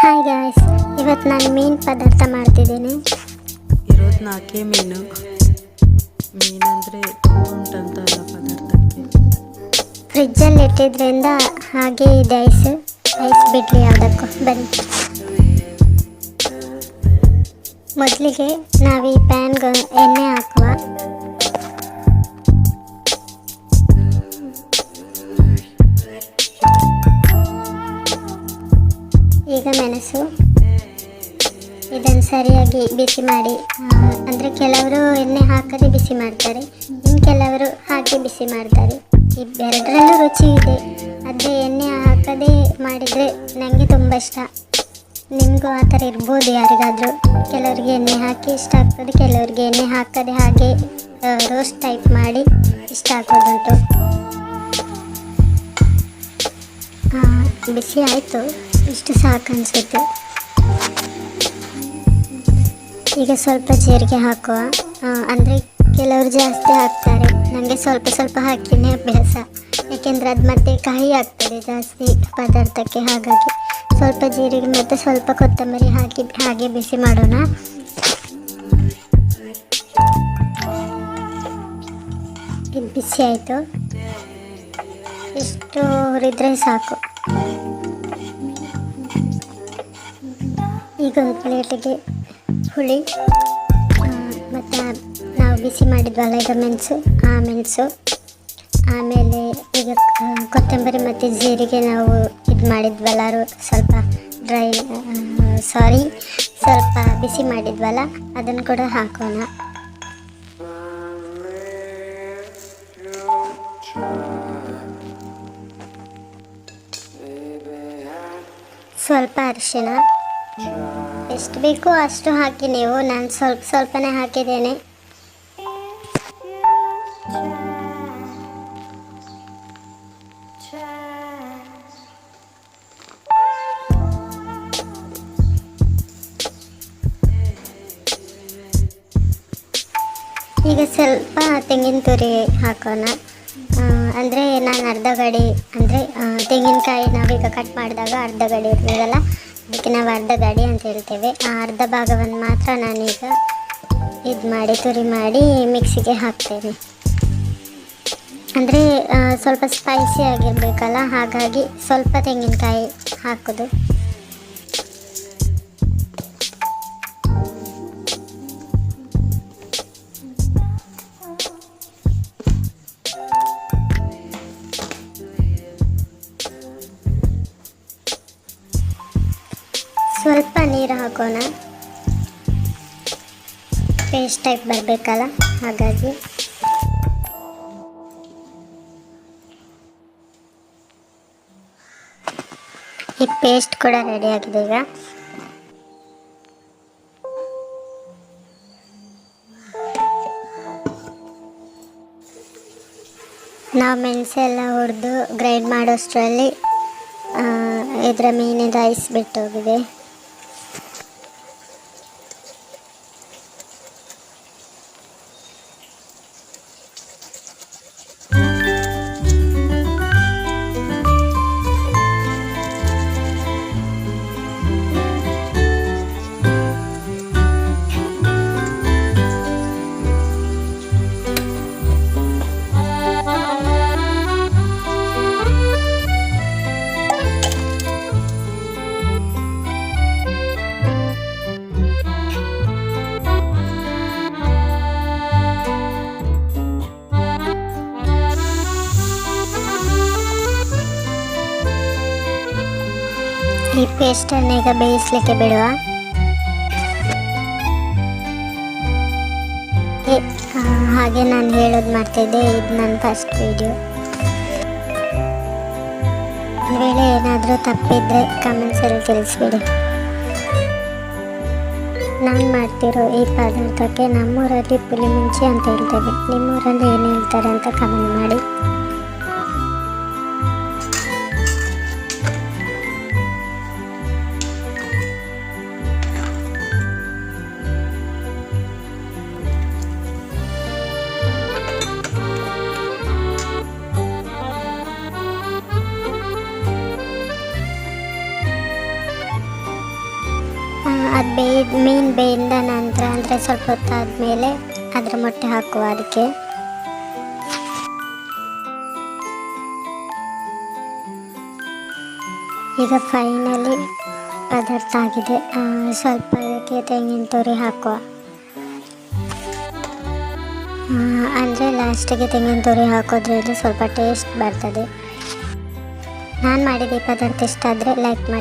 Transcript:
Hi guys, ಇವತ್ತು ನಾನು ಮೀನು ಪದಾರ್ಥ ಮಾಡ್ತಿದ್ದೀನಿ. ಇರೋದು 4 ಮೀನು. ಮೀನಂದರೆ ಉಂಟಂತಲ್ಲ ಪದಾರ್ಥಕ್ಕೆ. ಫ್ರಿಜ್ಜಲ್ಲಿ ಇಟ್ಟಿದ್ರಿಂದ ಹಾಗೆ ಇದೆ ಐಸ್ ಬಿಡಲಿ ಯಾವುದಕ್ಕೂ. ಬನ್ನಿ, ಮೊದಲಿಗೆ ನಾವು ಈ ಪ್ಯಾನ್ಗೆ ಎಣ್ಣೆ ಹಾಕುವ. ಈಗ ಮೆಣಸು, ಇದನ್ನು ಸರಿಯಾಗಿ ಬಿಸಿ ಮಾಡಿ, ಅಂದರೆ ಕೆಲವರು ಎಣ್ಣೆ ಹಾಕದೆ ಬಿಸಿ ಮಾಡ್ತಾರೆ, ಇನ್ನು ಕೆಲವರು ಹಾಕಿ ಬಿಸಿ ಮಾಡ್ತಾರೆ. ಇವೆರಡರಲ್ಲೂ ರುಚಿ ಇದೆ. ಆದರೆ ಎಣ್ಣೆ ಹಾಕದೆ ಮಾಡಿದರೆ ನನಗೆ ತುಂಬ ಇಷ್ಟ. ನಿಮಗೂ ಆ ಥರ ಇರ್ಬೋದು ಯಾರಿಗಾದರೂ. ಕೆಲವರಿಗೆ ಎಣ್ಣೆ ಹಾಕಿ ಇಷ್ಟ ಆಗ್ತದೆ, ಕೆಲವರಿಗೆ ಎಣ್ಣೆ ಹಾಕದೆ ಹಾಗೆ ರೋಸ್ಟ್ ಟೈಪ್ ಮಾಡಿ ಇಷ್ಟ ಆಗೋದುಂಟು. ಬಿಸಿ ಆಯಿತು, ಇಷ್ಟು ಸಾಕು ಅನಿಸುತ್ತೆ. ಈಗ ಸ್ವಲ್ಪ ಜೀರಿಗೆ ಹಾಕುವ. ಅಂದರೆ ಕೆಲವರು ಜಾಸ್ತಿ ಹಾಕ್ತಾರೆ, ನನಗೆ ಸ್ವಲ್ಪ ಸ್ವಲ್ಪ ಹಾಕಿನೇ ಅಭ್ಯಾಸ. ಯಾಕೆಂದರೆ ಅದು ಮತ್ತೆ ಕಹಿ ಆಗ್ತದೆ ಜಾಸ್ತಿ ಪದಾರ್ಥಕ್ಕೆ. ಹಾಗಾಗಿ ಸ್ವಲ್ಪ ಜೀರಿಗೆ ಮತ್ತು ಸ್ವಲ್ಪ ಕೊತ್ತಂಬರಿ ಹಾಕಿ ಹಾಗೆ ಬಿಸಿ ಮಾಡೋಣ. ಇದು ಬಿಸಿ ಆಯಿತು, ಇಷ್ಟು ಹುರಿದ್ರೆ ಸಾಕು. ಈಗ ಒಂದು ಪ್ಲೇಟಿಗೆ ಹುಳಿ ಮತ್ತು ನಾವು ಬಿಸಿ ಮಾಡಿದ್ವಲ್ಲ ಈಗ ಮೆಣಸು, ಆಮೇಲೆ ಈಗ ಕೊತ್ತಂಬರಿ ಮತ್ತು ಜೀರಿಗೆ ನಾವು ಇದು ಮಾಡಿದ್ವಲ್ಲ ಸ್ವಲ್ಪ ಸ್ವಲ್ಪ ಬಿಸಿ ಮಾಡಿದ್ವಲ್ಲ ಅದನ್ನು ಕೂಡ ಹಾಕೋಣ. ಸ್ವಲ್ಪ ಅರಿಶಿಣ, ಎಷ್ಟು ಬೇಕೋ ಅಷ್ಟು ಹಾಕಿ ನೀವು. ನಾನು ಸ್ವಲ್ಪನೇ ಹಾಕಿದ್ದೇನೆ. ಈಗ ಸ್ವಲ್ಪ ತೆಂಗಿನ ತುರಿ ಹಾಕೋಣ. ಅಂದರೆ ನಾನು ಅರ್ಧ ಗಡಿ, ಅಂದರೆ ತೆಂಗಿನಕಾಯಿ ನಾವೀಗ ಕಟ್ ಮಾಡಿದಾಗ ಅರ್ಧ ಗಡಿ ಇರ್ತದಲ್ಲ, ಅದಕ್ಕೆ ನಾವು ಅರ್ಧ ಗಡಿ ಅಂತ ಹೇಳ್ತೇವೆ. ಆ ಅರ್ಧ ಭಾಗವನ್ನು ಮಾತ್ರ ನಾನೀಗ ಇದು ಮಾಡಿ ತುರಿ ಮಾಡಿ ಮಿಕ್ಸಿಗೆ ಹಾಕ್ತೇನೆ. ಅಂದರೆ ಸ್ವಲ್ಪ ಸ್ಪೈಸಿ ಆಗಿರಬೇಕಲ್ಲ, ಹಾಗಾಗಿ ಸ್ವಲ್ಪ ತೆಂಗಿನಕಾಯಿ ಹಾಕೋದು. ಸ್ವಲ್ಪ ನೀರು ಹಾಕೋಣ, ಪೇಸ್ಟ್ ಟೈಪ್ ಬರಬೇಕಲ್ಲ, ಹಾಗಾಗಿ. ಈ ಪೇಸ್ಟ್ ಕೂಡ ರೆಡಿ ಆಗಿದೆ. ಈಗ ನಾವು ಮೆಣಸೆಲ್ಲ ಹುರಿದು ಗ್ರೈಂಡ್ ಮಾಡೋಷ್ಟರಲ್ಲಿ ಇದರ ಮೀನಿನ ಐಸ್ ಬಿಟ್ಟೋಗಿದೆ. ಈ ಪೇಸ್ಟನ್ನು ಈಗ ಬೇಯಿಸಲಿಕ್ಕೆ ಬಿಡುವ. ಹಾಗೆ ನಾನು ಹೇಳೋದು ಮಾಡ್ತಿದ್ದೆ, ಇದು ನನ್ನ ಫಸ್ಟ್ ವಿಡಿಯೋ. ಒಂದು ವೇಳೆ ಏನಾದರೂ ತಪ್ಪಿದ್ರೆ ಕಮೆಂಟ್ಸಲ್ಲಿ ತಿಳಿಸ್ಬಿಡಿ. ನಾನು ಮಾಡ್ತಿರೋ ಈ ಪದಾರ್ಥಕ್ಕೆ ನಮ್ಮೂರಲ್ಲಿ ಪುಳಿಮುಂಚಿ ಅಂತ ಹೇಳ್ತೇವೆ. ನಿಮ್ಮೂರಲ್ಲಿ ಏನು ಹೇಳ್ತಾರೆ ಅಂತ ಕಮೆಂಟ್ ಮಾಡಿ. ಅದು ಮೀನು ಬೇಯ್ದ ನಂತರ ಅಂದರೆ ಸ್ವಲ್ಪ ಹೊತ್ತಾದಮೇಲೆ ಅದರ ಮೊಟ್ಟೆ ಹಾಕುವ ಅದಕ್ಕೆ. ಈಗ ಫೈನಲಿ ಪದಾರ್ಥ ಆಗಿದೆ. ಸ್ವಲ್ಪ ಅದಕ್ಕೆ ತೆಂಗಿನ ತುರಿ ಹಾಕುವ. ಅಂದರೆ ಲಾಸ್ಟಿಗೆ ತೆಂಗಿನ ತುರಿ ಹಾಕೋದ್ರಿಂದ ಸ್ವಲ್ಪ ಟೇಸ್ಟ್ ಬರ್ತದೆ. ನಾನು ಮಾಡಿದ ಈ ಪದಾರ್ಥ ಇಷ್ಟ ಆದರೆ ಲೈಕ್ ಮಾಡಿ.